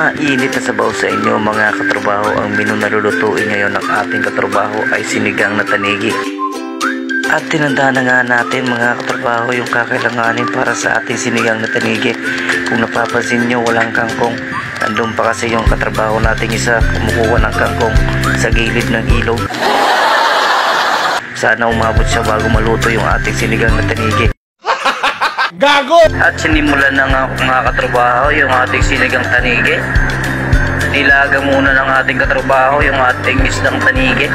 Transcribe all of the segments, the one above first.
Mainit na sabaw sa inyo mga katrabaho. Ang menu na lulutuin ngayon ng ating katrabaho ay sinigang na tanigi. At tinanda na nga natin mga katrabaho yung kakailanganin para sa ating sinigang na tanigi. Kung napapansin nyo, walang kangkong. Nandun pa kasi yung katrabaho natin isa kumukuha ng kangkong sa gilid ng ilog. Sana umabot siya bago maluto yung ating sinigang na tanigi. Gago! At sinimulan na nga mga katrabaho yung ating sinigang tanigi. Nilaga muna ng ating katrabaho yung ating isdang tanigi.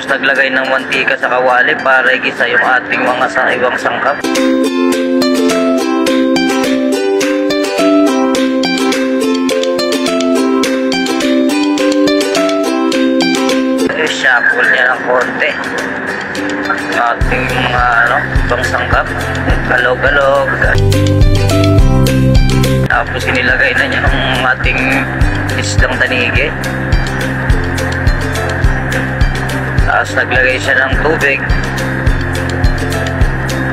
Naglagay ng mantika sa kawali para igisa yung ating mga sariwang sangkap. Shuffle niya ng konti ating mga ibang sangkap, galog-galog. Tapos inilagay na niya ng ating isdang tanigi. Tapos naglagay siya ng tubig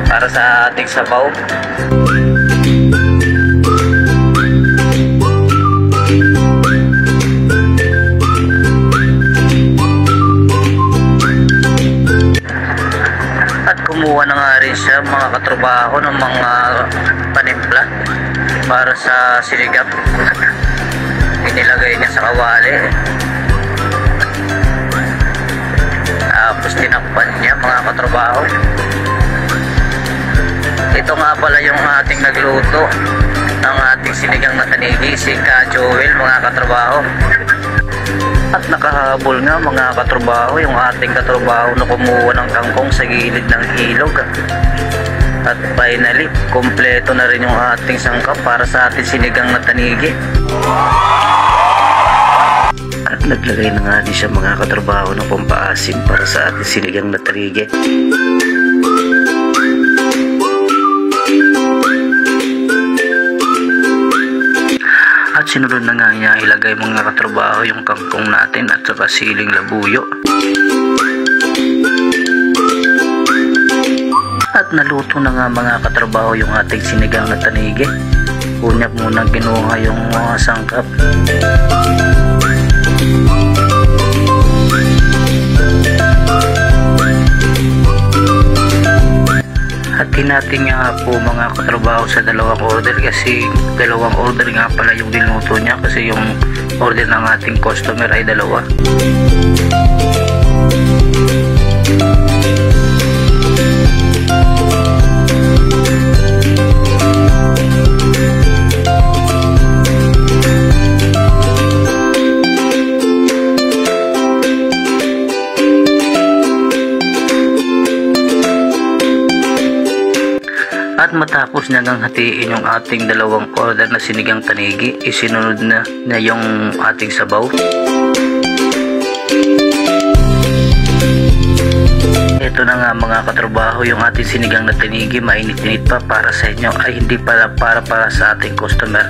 para sa ating sabaw. At kumuha na nga rin siya mga katrabaho ng mga panimpla para sa sinigang. Inilagay niya sa kawali. Tapos tinakpan niya mga katrabaho. Ito nga pala yung ating nagluto ng ating sinigang na tanigi, si Ka Joel mga katrabaho. At nakahabol nga mga katrabaho yung ating katrabaho na kumuha ng kangkong sa gilid ng ilog. At finally, kompleto na rin yung ating sangkap para sa ating sinigang na tanigi. At naglagay na nga din siya mga katrabaho ng pampaasim para sa ating sinigang na tanigi. At sinunod na nga niya ilagay mga katrabaho yung kangkong natin at saka siling labuyo. At naluto na nga mga katrabaho yung ating sinigang na tanigi. Unyak muna ginuha yung mga sangkap. At tinating nga po mga katrabaho sa dalawang order kasi dalawang order nga pala yung dinuto niya kasi yung order ng ating customer ay dalawa. At matapos na nang hatiin yung ating dalawang order na sinigang tanigi, isinunod na yung ating sabaw. Ito na nga mga katrabaho yung ating sinigang na tanigi, mainit-init pa para sa inyo ay hindi pala para sa ating customer.